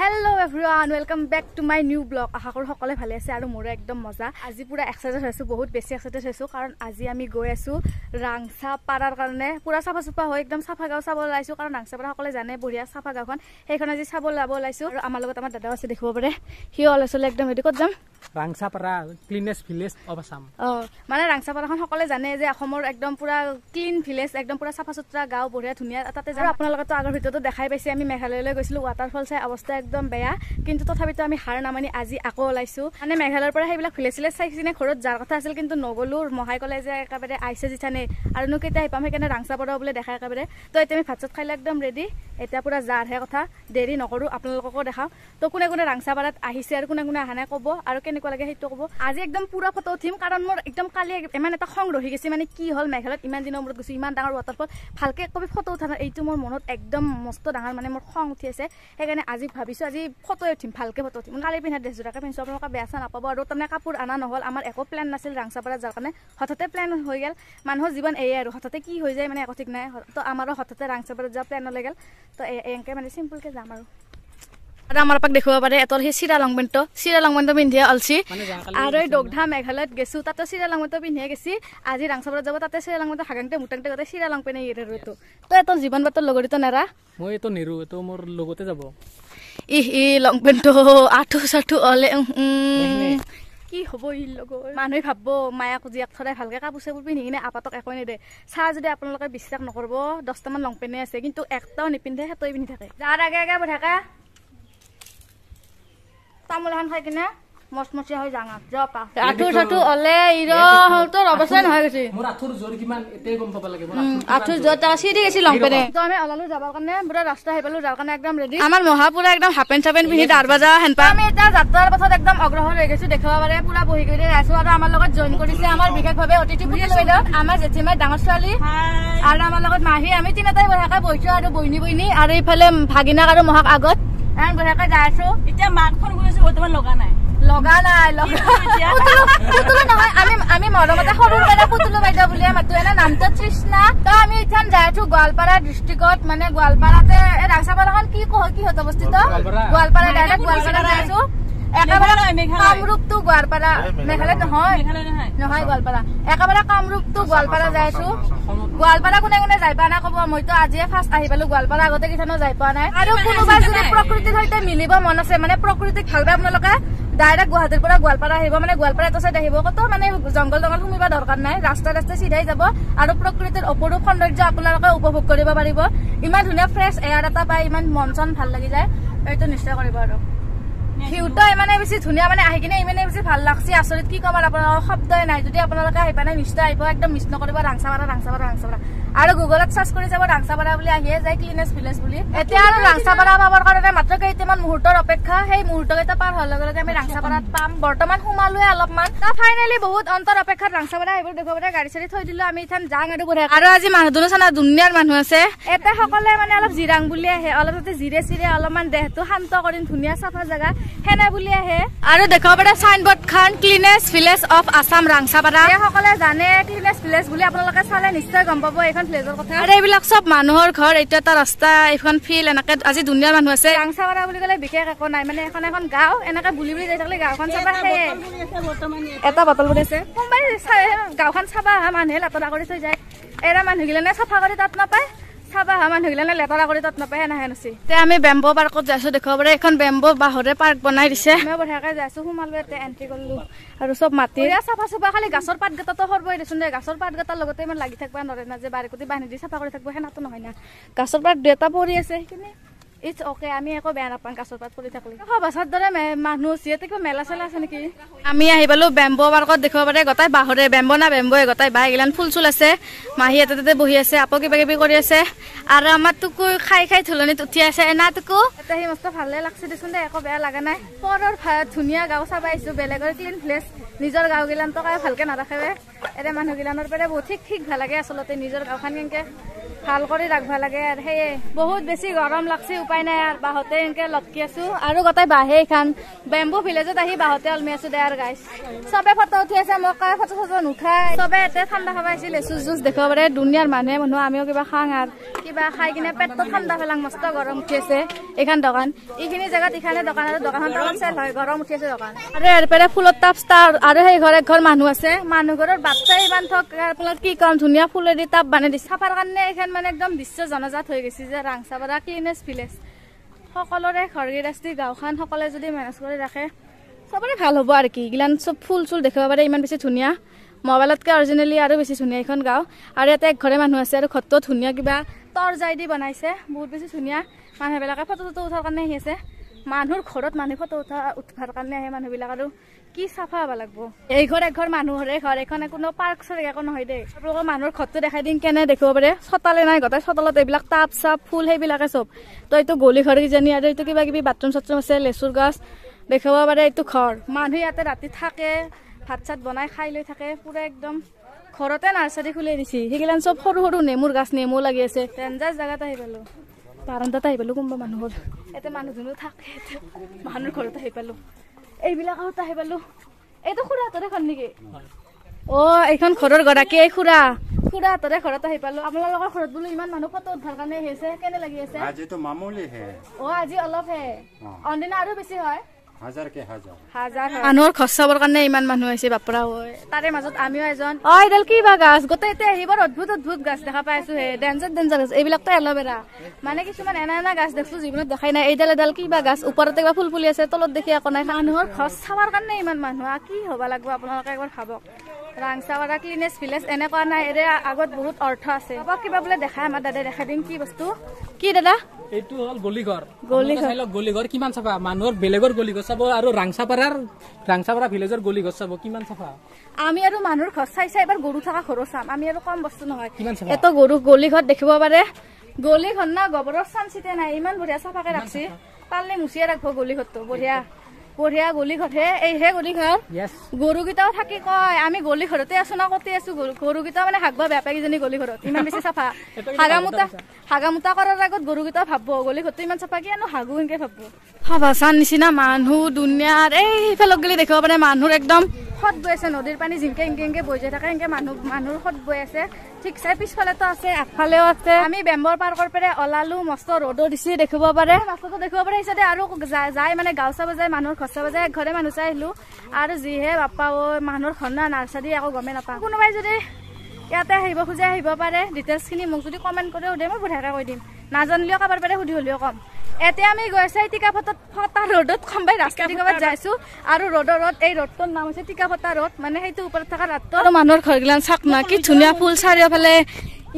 Hello everyone, welcome back to my new blog. আশা কৰো সকলে ভালে আছে আৰু মোৰ একদম মজা। আজি পুৰা এক্সাইটেড হৈছো, বহুত বেছি এক্সাইটেড হৈছো কাৰণ আজি আমি গৈ আছো ৰাংছা পাৰাৰ কাৰণে। পুৰা সাফা সুফা হৈ একদম সাফা গাঁও চাব লাইছো কাৰণ ৰাংছা পাৰা সকলে জানে বঢ়িয়া সাফা গাঁওখন। সেইখন আজি চাব লাব লাইছো আৰু আমাৰ লগত আমাৰ দাদাও আছে দেখিব পাৰে। হি অলসলে একদম হেডি কত যাম ৰাংছা পাৰা ক্লিনেষ্ট ভিলেজ অফ আসাম। মানে ৰাংছা পাৰাখন সকলে জানে যে অসমৰ একদম পুৰা ক্লিন ভিলেজ, একদম পুৰা সাফা সুতৰা গাঁও, বঢ়িয়া ধুনীয়া। তাতে যাম আপোনালোকতো আগৰ ভিডিঅটো দেখাই পাইছে, আমি মেঘালয়লৈ গৈছিলো, ৱাটাৰফল চাই অৱস্থা একদম বেয়া, কিন্তু তথাপিতো আমি হাৰ নামানি আজি আকৌ ওলাইছো। মানে মেঘালয়ৰ পৰা সেইবিলাক ভিলেজ চাই কিনে ঘৰত যাৰ কথা আছিল কিন্তু নগলো। মহাই কলে যে একেবাৰে আইছে জিঠানে আৰুনো কেতিয়া আহি পাম, সেইকাৰণে ৰাংছা পাৰা বোলে দেখাই একেবাৰে। তো এতিয়া আমি ভাত চাত খাইলে একদম ৰেডি, এতিয়া পুৰা যাৰহে কথা, দেৰি নকৰো, আপোনালোককো দেখাওঁ। তো কোনে কোনে ৰাংছা পাৰাত আহিছে আৰু কোনে কোনে অহা নাই ক'ব আৰু কেনেকুৱা লাগে সেইটো ক'ব। আজি একদম পুৰা ফটো উঠিম কাৰণ মোৰ একদম কালি ইমান এটা খং ৰহি গৈছে। মানে কি হ'ল, মেঘালয়ত ইমান দিনৰ মূৰত গৈছো, ইমান ডাঙৰ ৱাটাৰফল, ভালকে কবি ফটো উঠা নাই, এইটো মোৰ মনত একদম মস্ত ডাঙৰ, মানে মোৰ খং উঠি আছে। সেইকাৰণে আজি ভাবিছো আজি ফটো উঠিম, ভালকে ফটো উঠিম। কালি পিন্ধা ড্ৰেছযোৰাকে পিন্ধিছো, আপোনালোকে বেয়া চেয়া নাপাব। আৰু তাৰমানে কাপোৰ অনা নহ'ল, আমাৰ একো প্লেন নাছিল ৰাংছা পাৰা যাৰ কাৰণে, হঠাতে প্লেন হৈ গ'ল। মানুহৰ জীৱন এয়ে আৰু হঠাতে কি হৈ যায় মানে একো ঠিক নাই। তো আমাৰো হঠাতে ৰাংছা পাৰাত যোৱা প্লেন হৈ গ'ল। তো এনেকে মানে চিম্পলকে যাম আৰু আমাৰ পাক দেখিব পাৰে এটৰ সেই চিৰা লংপেণ্ট পিন্ধিয়ে অলছি। আৰু এই দগধা মেঘালয়ত গেছো, তাতে চিৰা লংপেণ্ট পিন্ধিয়ে গেছি। আজি ৰাংছা পাৰাত যাব, তাতে চিৰা লংপেণ্ট হাগাংতে মুটাংতে গোটেই চিৰা লংপেণ্টে ইৰেটো। তো এটৰ জীৱন বাতৰ লগৰিতো নেৰা, মই এইটো নেৰো, এইটো মোৰ লগতে যাব। ই লংপেণ্ট আঠু চাঠু অলে কি হ'ব ই লগৰ। মানুহে ভাবব মায়াক জীয়াক থৰাই ভালকে কাপোৰ চাপোৰ পিন্ধি কিনে আপাতক একোৱে নেদে। চাহ যদি আপোনালোকে বিশ্বাস নকৰিব, 10টামান লংপেণ্টে আছে কিন্তু একটাও নিপিন্ধে, সেইটোৱে পিন্ধি থাকে। যাৰ আগে আগে বহি থাকে তামোল এখন খাই কিনে মচমচীয়া হৈ যাঙা যপা আঠু চাঠু অলে তোৰ অৱস্থা নহয় গৈছে। মোৰ আঠুৰ জোৰ কিমান এটাই গম পাব লাগে। আঠুৰ জোৰ চিৰি গেছি লংপেণ্টে। তো আমি ওলালো যাবৰ কাৰণে, পুৰা ৰাস্তা আহি পালো, যাৰ কাৰণে একদম ৰেডি। আমাৰ মহা পুৰা একদম হাফেণ্ট চাপেণ্ট পিন্ধি দাৰ বাজা হেনপা। আমি এতিয়া যাত্ৰাৰ পথত একদম অগ্ৰসৰ হৈ গৈছো, দেখিব পাৰে পুৰা বহি কৰি আছো। আৰু আমাৰ লগত জইন কৰিছে আমাৰ বিশেষভাৱে অতিথি পুতলি বাইদেউ, আমাৰ জেঠিমাই ডাঙৰ ছোৱালী, আৰু আমাৰ লগত মাহী। আমি তিনিটাই বহাকে বহিছো আৰু বইনি আৰু ইফালে ভাগিনাক আৰু মহাক আগত এখন বহাকে যাই আছো। এতিয়া মাক ফোন কৰিছো, বৰ্তমান লগা নাই পুতুলো নহয়, আমি মৰমতে সৰু বাইদেউ পুতুলো বাইদেউ বুলিয়ে মাতো। এনে নামটো তৃষ্ণা। তো আমি এতিয়া যাই আছো গোৱালপাৰা ডিষ্ট্ৰিক্টত, মানে গোৱালপাৰাতে ৰাংছা পাৰাখন কি কিহত অৱস্থিত, গোৱালপাৰা ডাইৰেক্ট গোৱালপাৰা যাই আছো। একেবাৰে কামৰূপটো গোৱালপাৰা, মেঘালয় নহয় গোৱালপাৰা, একেবাৰে কামৰূপটো গোৱালপাৰা যাই আছো। গোৱালপাৰা কোনে কোনে যাই পোৱা নাই ক'ব, মইতো আজিয়ে ফাৰ্ষ্ট আহি পালো গোৱালপাৰা, আগতে কিঠানো যাই পোৱা নাই। আৰু কোনোবা যদি প্ৰকৃতিৰ সৈতে মিলিব মন আছে, মানে প্ৰকৃতিক ভাল পায় আপোনালোকে, ডাইৰেক্ট গুৱাহাটীৰ পৰা গোৱালপাৰা আহিব, মানে গোৱালপাৰা এটা চাইড আহিব, কত মানে জংঘল সুমিব দৰকাৰ নাই, ৰাস্তাই চিধাই যাব আৰু প্ৰকৃতিৰ অপৰূপ সৌন্দৰ্য আপোনালোকে উপভোগ কৰিব পাৰিব। ইমান ধুনীয়া ফ্ৰেছ এয়াৰ এটা পায়, ইমান মন চন ভাল লাগি যায়। এইটো নিশ্চয় কৰিব আৰু ভিউটো ইমানে বেছি ধুনীয়া, মানে আহি কিনে ইমানে বেছি ভাল লাগছে, আচৰিত কি কম আৰু আপোনালোকৰ শব্দই নাই। যদি আপোনালোকে আহি পায় নিশ্চয় আহিব, একদম মিছ নকৰিব ৰাংছা পাৰা। আৰু গুগলত চাৰ্চ কৰি যাব ৰাংছা পাৰা বুলি আহিয়ে যায়, ক্লিনেষ্ট ভিলেজ বুলি। এতিয়া আৰু ৰাংছা পাৰা পাবৰ কাৰণে মাত্ৰ কেইটামান মুহূৰ্তৰ অপেক্ষা, সেই মুহূৰ্ত কেইটা পাৰ হোৱাৰ লগে লগে আমি ৰাংছা পাৰাত পাম। বৰ্তমান সোমালোৱে অলপমান, ফাইনেলি বহুত অন্তৰ অপেক্ষাত ৰাংছা পাৰা আহিব। দেখুৱাব গাড়ী চাড়ী থৈ দিলো, আমি এতিয়া যাং আৰু বঢ়িয়া। আৰু আজি মানুহ দুনো চানা দুনিয়াৰ মানুহ আছে, এটা সকলে মানে অলপ জিৰাং বুলি আহে, অলপ তাতে জিৰে চিৰে অলপমান দেহটো শান্ত কৰিম, ধুনীয়া চাফা জেগা সেনে বুলি আহে। আৰু দেখুৱাব পাৰে চাইনবোৰ্ড খান, cleanest village of Assam Rangsa Para. সকলে জানে ক্লিনেষ্ট ভিলেজ বুলি, আপোনালোকে চালে নিশ্চয় গম পাব এইখন ভিলেজৰ কথা। আৰু এইবিলাক চব মানুহৰ ঘৰ, এইটো এটা ৰাস্তা, এইখন ফিল্ড, এনেকে আজি দুনিয়াৰ মানুহ আছে। ৰাংছা পাৰা বুলি ক'লে বিশেষ একো নাই, মানে এখন গাঁও, এনেকে বুলি যাই থাকিলে গাঁওখন চাবা। সেয়ে এটা বটল বুলি আছে, কোনোবাই গাঁওখন চাবা অহা মানুহে লেতেৰা কৰি থৈ যায়। এৰা মানুহগিলানে চাফা কৰি তাত নাপায়, চাবা অহা মানুহগিলানে লেতেৰা কৰি তাত নাপায়, সেনেহে নচি। এতিয়া আমি বেম্বো পাৰ্কত যাইছো, দেখুৱাব পাৰে এখন বেম্বো বাঁহৰে পাৰ্ক বনাই দিছে। আমি বঢ়িয়াকে যাইছো, সোমালো, এতিয়া এন্ট্ৰি কৰিলো আৰু চব মাটি চাফা চুফা। খালি গাছৰ পাত কেইটাতো সৰবই দেচোন দে, গাছৰ পাত কেইটাৰ লগতে ইমান লাগি থাকিব নৰে না, যে বাৰীকুটি বান্ধি দি চাফা কৰি থাকিব, সেনাটো নহয় না। গাছৰ পাত দুই এটা পৰি আছে, সেইখিনি ইটছ অকে, আমি একো বেয়া নাপাওঁ গাছৰ পাত পৰি থাকিলে। সভাচাৰ দৰে মানুহ যিহেতু কিবা মেলা চেলা আছে নেকি। আমি আহি পালো বেম্বো পাৰ্কত, দেখিব পাৰে গোটাই বাঁহৰে, বেম্বো না বেম্বোয়ে গোটাই বাঁহ গিলান ফুল চুল আছে। মাহী এটা তাতে বহি আছে, আপো কিবা কিবি কৰি আছে। আৰু আমাৰ টুকু খাই থুলনিত উঠি আছে না টুকু। এটা সি মস্ত ভালে লাগছে দেচোন দে, একো বেয়া লগা নাই। পৰৰ ধুনীয়া গাঁও চাব আহিছো, বেলেগৰ ক্লিন ভিলেজ, নিজৰ গাঁও গিলান তো ভালকে নাৰাখে। এৰে মানুহ গিলানৰ পৰা বহুত ঠিক ভাল লাগে আচলতে, নিজৰ গাঁওখন কেনেকে ভাল কৰি ৰাখবা লাগে আৰু সেয়ে বহুত বেছি গৰম লাগছে উপায় নাই আৰু বাহতে এনেকে লটকি আছো আৰু গোটেই বাহে এইখান বেম্বু ভিলেজত আহি বাহতে অলমি আছো দে আৰু গাইছ চবে ফটো উঠি আছে মোক ফটো চটো নুঠাই চবে এতে ঠাণ্ডা খাব আহিছে লেচু জুচ দেখাব পাৰে দুনিয়াৰ মানুহ আমিও কিবা খাং আৰু কিবা খাই কিনে পেটটো ঠাণ্ডা পেলাং মস্ত গৰম উঠি আছে এইখান দোকান এইখিনি জেগাত এইখানে দোকান আৰু দোকানখন টাউন চেল হয় গৰম উঠি আছে দোকান আৰু এৰপেৰে ফুলৰ টাপ ষ্টাৰ আৰু সেই ঘৰ এক ঘৰ মানুহ আছে মানুহ ঘৰৰ বাচ্চা ইমান থক আপোনাৰ কি কম ধুনীয়া ফুলেদি টাপ বানাই দিছে চাফাৰ কাৰণে এইখান মানে একদম বিশ্ব জনজাত হৈ গৈছে যে ৰাংচাপাৰা ক্লিনেছ ভিলেজ সকলোৰে ঘৰ গৃহস্থী গাঁওখন সকলোৱে যদি মেনেজ কৰি ৰাখে চবৰে ভাল হ'ব আৰু কি এইগিলান চব ফুল চুল দেখাব পাৰে ইমান বেছি ধুনীয়া মোবাইলতকৈ অৰিজিনেলি আৰু বেছি ধুনীয়া এইখন গাঁও আৰু ইয়াতে এক ঘৰে মানুহ আছে আৰু ঘৰটো ধুনীয়া কিবা তৰজাই দি বনাইছে বহুত বেছি ধুনীয়া মানুহবিলাকে ফটো চটো উঠাৰ কাৰণে আহি আছে মানুহৰ ঘৰত মানুহ ফটো উঠাৰ কাৰণে আহে মানুহবিলাক আৰু কি চাফা হ'ব লাগিব এই ঘৰ এক ঘৰ মানুহৰে ঘৰ এখনে কোনো পাৰ্ক চৰ্ক একো নহয় দেই আপোনালোকৰ মানুহৰ ঘৰটো দেখাই দিম কেনে দেখিব পাৰে চতালে নাই গোটেই চতালত এইবিলাক টাপ চাপ ফুল সেইবিলাকে চব তো এইটো গলি ঘৰ কিজানি আৰু এইটো কিবা কিবি বাথৰুম চাথৰুম আছে লেচুৰ গছ দেখাব পাৰে এইটো ঘৰ মানুহ ইয়াতে ৰাতি থাকে ভাত চাত বনাই খাই লৈ থাকে পুৰা একদম ঘৰতে নাৰ্চাৰী খুলি দিছে সেইগিলান চব সৰু সৰু নেমুৰ গছ নেমু লাগি আছে ডেঞ্জাৰ জেগাত আহি পালো বাৰান্দাত আহি পালো কোনোবা মানুহৰ ইয়াতে মানুহ দুনো থাকে মানুহৰ ঘৰত আহি পালো এইবিলাকত আহি পালো এইটো খুৰাহঁতৰে ঘৰ নেকি অ এইখন ঘৰৰ গৰাকী এই খুৰাহঁতৰে ঘৰত আহি পালো আপোনালোকৰ ঘৰত বোলো ইমান মানুহ ফটো উঠাৰ কাৰণে আহিছে কেনে লাগি আছে আজিতো মামুলি হে আজি অলপ হে অনদিনা আৰু বেছি হয় হাজাৰ কে হাজাৰ মানুহৰ ঘৰ চাবৰ কাৰণে ইমান মানুহ আহিছে বাপৰা হয় তাৰে মাজত আমিও এজন এইডাল কি বা গাছ গোটেই এতিয়া আহিবৰ অদ্ভুত গাছ দেখা পাই আছো হে ডেঞ্জাৰ গাছ এইবিলাকতো এল'ভেৰা মানে কিছুমান এনা গাছ দেখছো জীৱনত দেখাই নাই এডাল কি বা গাছ ওপৰতে কিবা ফুল ফুলি আছে তলত দেখি একো নাই মানুহৰ ঘৰ চাবৰ কাৰণে ইমান মানুহ কি হ'ব লাগিব আপোনালোকে একবাৰ ভাবক ৰাংচাপাৰা ক্লিনেছ ভিলেজ এনেকুৱা নাই এৰে আগত বহুত অৰ্থ আছে কিবা বোলে দেখাই আমাৰ দাদাই দেখাই দিম কি বস্তু কি দাদা এইটো হল গলিঘৰ গলিঘৰ কিমান চাফা মানুহৰ বেলেগৰ গলিঘৰ চাব আৰু ৰাংচাপাৰা ভিলেজৰ গলিঘৰ চাব কিমান চাফা আমি আৰু মানুহৰ ঘৰ চাই এবাৰ গৰু থকা ঘৰো চাম আমি আৰু কম বস্তু নহয় এত গৰু গলিঘৰ দেখিব পাৰে গলিঘৰ না গোবৰৰ চাম চিতে নাই ইমান বঢ়িয়া চাফাকে ৰাখছি পাৰলে মুচিয়ে ৰাখব গলিঘৰটো বঢ়িয়া গলিঘৰহে এইহে গলিঘৰ গৰুকেইটাও থাকি কয় আমি গলিঘৰতে আছো না কতে আছো গৰুকেইটা মানে হাগবা বেয়া পাই কিজানি গলিঘৰত ইমান বেছি চাফা হাগামোতা কৰাৰ আগত গৰুকেইটা ভাবব গলিঘৰটো ইমান চাফা কিয়নো হাগু এনেকে ভাবব হাবাচান নিচিনা মানুহ দুনিয়াৰ এইফালক গেলি দেখিব পাৰে মানুহৰ একদম সদ বৈ আছে নদীৰ পানী জিংকে এংকে বৈ যাই থাকে এংকে মানুহৰ সদ বৈ আছে ঠিক চাই পিছফালেতো আছে আগফালেও আছে আমি বেম্বৰ পাৰ্কৰ পৰা ওলালো মস্ত ৰ'দো দিছি দেখিব পাৰে মাছতো দেখিব পাৰে হিচাপে আৰু যায় মানে গাঁও চাব যায় মানুহৰ ঘৰ চাব যায় ঘৰে মানুহ চাই আহিলো আৰু যিহে বাপ্পা মানুহৰ ঘৰ না নাৰ্চাৰী একো গমেই নাপাওঁ কোনোবাই যদি ইয়াতে আহিব খোজে আহিব পাৰে ডিটেইলছখিনি মোক যদি কমেণ্ট কৰেও দে মই বঢ়িয়াকৈ কৈ দিম নাজানিলেও কাৰোবাৰ পাৰে সুধি হ'লেও কম এতিয়া আমি গৈ আছো টিকাফটা ৰ'দত কমবাই ৰাস্তা দি ক'ৰবাত যাইছো আৰু এই ৰ'দটোৰ নাম হৈছে টিকাফটা ৰ'দ মানে সেইটো ওপৰত থকা ৰাস্তা আৰু মানুহৰ ঘৰগিলান চাক না কি ধুনীয়া ফুল চাৰিওফালে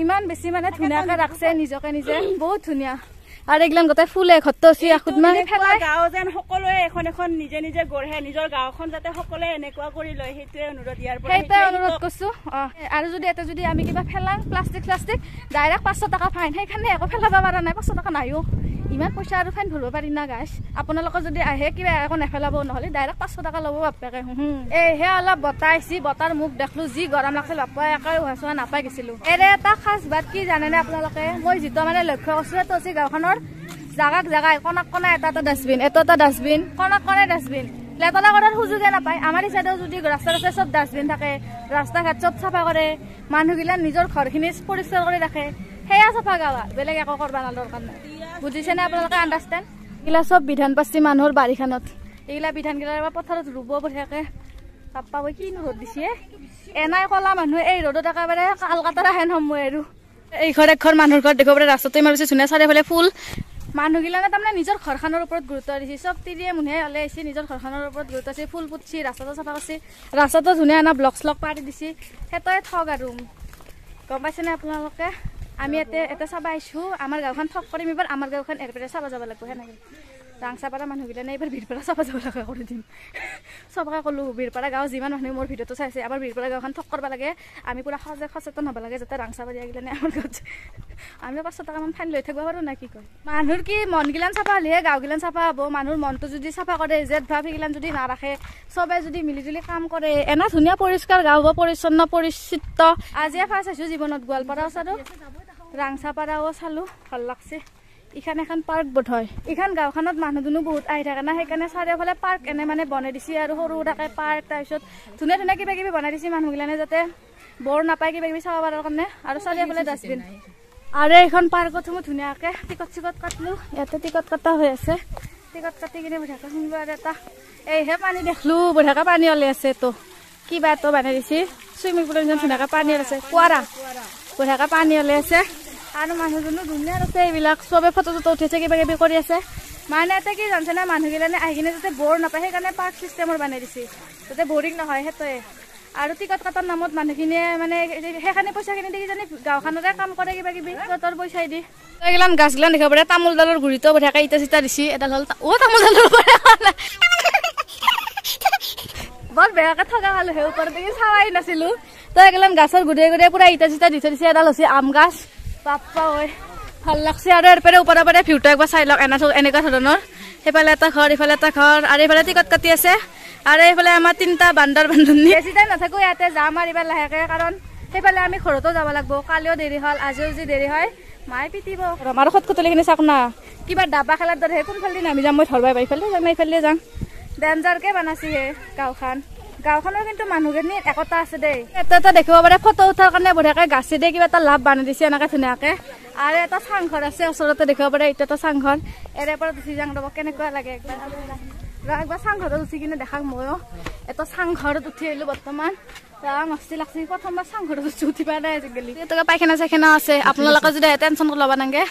ইমান বেছি মানে ধুনীয়াকে ৰাখছে নিজকে নিজে বহুত ধুনীয়া আৰু এইগিলান গোটেই ফুলে ঘৰটো আছে আখুত মানে গাঁও যেন সকলোৱে এখন নিজে গঢ়ে নিজৰ গাঁওখন যাতে সকলোৱে এনেকুৱা কৰি লয় সেইটোৱে অনুৰোধ ইয়াৰ পৰা সেইটোৱে অনুৰোধ কৰিছো আৰু যদি এটা যদি আমি কিবা ফেলাং প্লাষ্টিক ডাইৰেক্ট 500 টকা ফাইন সেইখানে একো ফেলাব পৰা নাই 500 টকা নাইও ইমান পইচা আৰু ফাইন ভৰিব পাৰি না গাইছ আপোনালোকে যদি আহে কিবা একো নেফেলাব নহ'লে ডাইৰেক্ট 500 টকা ল'ব বাপেকে এইহে অলপ বতাহ আহিছি বতাৰ মুখ দেখলো যি গৰম লাগছিল বাপা একে হোৱা নাপাই গৈছিলো এৰে এটা খাস বাত কি জানেনে আপোনালোকে মই যিটো মানে লক্ষ্য কৰিছো সেইটো হৈছে গাঁওখনৰ জাগাই কণা এটা ডাষ্টবিন কণাই ডাষ্টবিন লেতেৰা কৰাৰ সুযোগে নাপায় আমাৰ চাইডেও যদি ৰাস্তা চব ডাষ্টবিন থাকে ৰাস্তা ঘাট চব চাফা কৰে মানুহগিলা নিজৰ ঘৰখিনি পৰিষ্কাৰ কৰি ৰাখে সেয়া চাফা গাঁও বেলেগ একো কৰিব দৰকাৰ নাই বুজিছেনে আপোনালোকে আণ্ডাৰষ্টেণ্ড এইগিলা চব বিধান পাইছে মানুহৰ বাৰীখনত এইগিলা বিধানগিলাৰ পথাৰত ৰুব বঢ়িয়াকে পাপ্পা বৈ কিনো ৰ'দ দিছে এনাই কলা মানুহ এই ৰ'দত একেবাৰে কালকাতাৰ হেন সময় আৰু এই ঘৰ এক ঘৰ মানুহৰ ঘৰত দেখিব পাৰে ৰাস্তাটো ইমান বেছি ধুনীয়া চাৰিওফালে ফুল মানুহগিলানে তাৰমানে নিজৰ ঘৰখনৰ ওপৰত গুৰুত্ব দিছে চব তিৰিয়ে মুনিয়ে ওলাই আহিছে নিজৰ ঘৰখনৰ ওপৰত গুৰুত্ব দিছে ফুল পুতছি ৰাস্তাটো চাফা কৰিছে ৰাস্তাটো ধুনীয়া এনা ব্লক শ্লক পাৰি দিছে সেইটোৱে ঠগ আৰু গম পাইছেনে আপোনালোকে আমি এটা চাব আহিছো আমাৰ গাঁওখন ঠক কৰিম এবাৰ আমাৰ গাঁওখন এৰপেৰে চাব যাব লাগিব সেনেকে ৰাংচাপাৰা মানুহগিলানে এইবাৰ বীৰপাৰা চাব যাব লগা কৰি দিম চবকে ক'লো বীৰপাৰা গাঁও যিমান মানুহে মোৰ ভিডিঅ'টো চাইছে আমাৰ বীৰপাৰা গাঁওখন ঠক কৰিব লাগে আমি পুৰা সচেতন হ'ব লাগে যাতে ৰাংচাপাৰীয়াগিলানে আমাৰ গাঁৱত আমি 500 টকামান ফাইন লৈ থাকিব পাৰোঁ না কি কয় মানুহৰ কি মনগিলান চাফা হ'লেহে গাঁওগিলান চাফা হ'ব মানুহৰ মনটো যদি চাফা কৰে জেদ ভাৱ সেইগিলান যদি নাৰাখে চবে যদি মিলিজুলি কাম কৰে এনা ধুনীয়া পৰিষ্কাৰ গাঁও হ'ব পৰিচ্ছন্ন পৰিচিত আজিয়ে ফাৰ্ষ্ট আহিছোঁ জীৱনত গোৱালপাৰা ওচৰত ৰাংচাপাৰাও চালো ভাল লাগছে ইখান এখন পাৰ্ক বোধ হয় ইখান গাঁওখনত মানুহ দুনো বহুত আহি থাকে না সেইকাৰণে চাৰিওফালে পাৰ্ক এনে মানে বনাই দিছে আৰু সৰু থাকে পাৰ্ক তাৰপিছত ধুনীয়া ধুনীয়া কিবা কিবি বনাই দিছে মানুহগিলানে যাতে বৰ নাপায় কিবা কিবি চাব পাৰাৰ কাৰণে আৰু চাৰিওফালে ডাষ্টবিন আৰু এইখন পাৰ্কত মই ধুনীয়াকে টিকট চিকট কাটলো ইয়াতে টিকট কটা হৈ আছে টিকট কাটি কিনে বঢ়িয়াকে শুনিব আৰু এটা এইহে পানী দেখলো বঢ়িয়াকে পানী ওলাই আছে তো কিবা তো বনাই দিছে চুইমিং পুলৰ নিচিনা ধুনীয়াকে পানী আছে কুঁৱাৰা বঢ়িয়াকে পানী ওলাই আছে আৰু মানুহজনো ধুনীয়া আছে এইবিলাক চবে ফটো চটো উঠিছে কিবা কিবি কৰি আছে মানে এটা কি জানছে না মানুহগিলানে আহি কিনে যাতে বৰ নাপায় সেইকাৰণে পাৰ্ক চিষ্টেমৰ বনাই দিছে যাতে বৰিং নহয় সেইটোৱে আৰু টিকট কাটাৰ নামত মানুহখিনিয়ে মানে সেইখানে পইচাখিনি দি কিজানি গাঁওখনতে কাম কৰে কিবা কিবি টিকটৰ পইচাই দি এইগিলান গাছগিলান দেখাব পাৰে তামোলডালৰ গুৰিতো বঢ়িয়াকে ইটা চিটা দিছে এডাল হ'ল তামোলডালৰ বৰ বেয়াকে থকা খালো সেই ওপৰত দেখি চাৱাই নাছিলো তো এইগিলান গাছৰ গুৰিয়ে গুৰিয়ে পুৰা ইটা চিটা দি থৈ দিছে এডাল হৈছে আম গাছ বাপ্পা ঐ ভাল লাগছে আৰু ইয়াৰ পৰা ওপৰৰ পৰা ভিউটো একবাৰ চাই লওক এনেকুৱা ধৰণৰ সেইফালে এটা ঘৰ ইফালে এটা ঘৰ আৰু এইফালে টিকট কাটি আছে আৰু এইফালে আমাৰ 3টা বান্দৰ বান্ধনী বেছি টাইম নাথাকো ইয়াতে যাম আৰু এইবাৰ লাহেকে কাৰণ সেইফালে আমি ঘৰতো যাব লাগিব কালিও দেৰি হ'ল আজিও যদি দেৰি হয় মায়ে পিটিব আমাৰ খটখটলিখিনি চাওক না কিবা ডাবা খেলাৰ দৰে কোনফালে নামি যাম মই ধৰবাই এইফালে যাম এইফালে যাম ডেঞ্জাৰকে বনাইছে গাঁওখনৰ কিন্তু মানুহখিনি একতা আছে দেই এটা দেখিব পাৰে ফটো উঠাৰ কাৰণে বঢ়িয়াকে গাছে দিয়ে কিবা এটা লাভ বানাই দিছে এনেকে ধুনীয়াকে আৰু এটা চাংঘৰ আছে ওচৰতে দেখিব পাৰে এইটো এটা চাংঘৰ এৰে পৰা উঠি যাং ৰ'ব কেনেকুৱা লাগে একবাৰ চাংঘৰত উঠি কিনে দেখাক ময়ো এটা চাংঘৰত উঠি আহিলো বৰ্তমান মস্তি লাগছে প্ৰথমবাৰ চাংঘৰত উঠি পোৱা নাই আজিকালি পাইখানা চাইখানা আছে আপোনালোকে যদি টেনচন ল'ব নাগে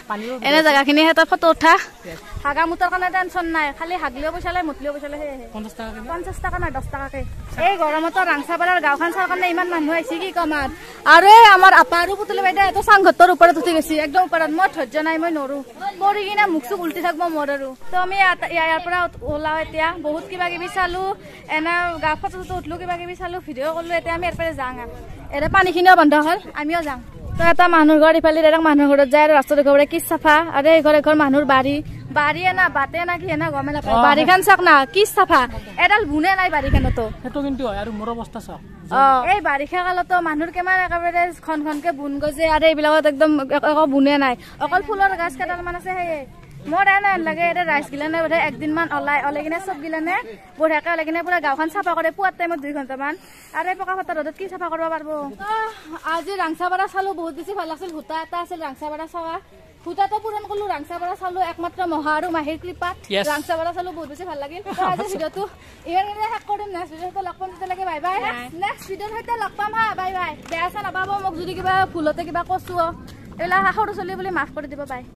এনে জেগাখিনি সিহঁতৰ ফটো উঠা হাগা মুটাৰ কাৰণে টেনচন নাই খালি হাগলেও পইচা লয় মুতলেও পইচা লয় 50 টকা নাই 10 টকাকে এই গৰমতো ৰাংচাপাৰাৰ গাঁওখন চাৰ কাৰণে ইমান মানুহ আহিছে কি কম আৰু এই আমাৰ আপা আৰু পুতলি বাইদেউ এইটো চাংঘৰটোৰ ওপৰত উঠি গৈছে একদম ওপৰত মই ধৈৰ্য নাই মই নৰো পৰি কিনে মুখ চুখ উল্টি থাকিব মোৰ আৰু তো আমি ইয়াৰ পৰা ওলাও এতিয়া বহুত কিবা কিবি চালো এনে গা ফটো চটো উঠলো কিবা কিবি চালো ভিডিঅ' কৰিলো এতিয়া আমি ইয়াৰ পৰা যাওঁ এতিয়া পানীখিনিও বন্ধ হ'ল আমিও যাওঁ তো এটা মানুহৰ ঘৰ ইফালে ডাইৰেক্ট মানুহৰ ঘৰত যায় আৰু ৰাস্তা দেখাব কি চাফা আৰু এইঘৰ এঘৰ মানুহৰ বাৰীয়ে না বাটে না কি না গমে নাপায় বাৰীখান চাওক না কি চাফা এডাল বুনে নাই বাৰীখানতো সেইটো কিন্তু হয় আৰু মোৰ অৱস্থা চাওক এই বাৰিষা কালতো মানুহৰ কিমান একেবাৰে খনখনকে বুন গজে আৰু এইবিলাকত একদম একো বুনে নাই অকল ফুলৰ গাছ কেইডালমান আছে সেয়ে মোৰ এনে লাগে এতিয়া ৰাইজ গিলানে বোধে একদিনমান ওলাই কিনে চব গিলানে বঢ়িয়াকে ওলাই কিনে পুৰা গাঁওখন চাফা কৰে পুৱাৰ টাইমত 2 ঘণ্টামান আৰু এই পকা ফটা ৰ'দত কি চাফা কৰিব পাৰিব আজি ৰাংচাপাৰা চালো বহুত বেছি ভাল লাগিছিল ভূটা এটা আছিল ৰাংচাপাৰা চাৱা ভূটাটো পূৰণ কৰিলো ৰাংচাপাৰা চালো একমাত্ৰ মহা আৰু মাহিৰ কৃপাত ৰাংচাপাৰা চালো বহুত বেছি ভাল লাগিল আজি ভিডিঅ'টো ইমান শেষ কৰিম নেক্সট ভিডিঅ'টো লগ পাম তেতিয়ালৈকে বাই বাই নেক্সট ভিডিঅ'ৰ সৈতে লগ পাম হা বাই বাই বেয়া চেয়া নাপাব মোক যদি কিবা ভুলতে কিবা কৈছো এইবিলাক সৰু চলি বুলি মাফ কৰি দিব বাই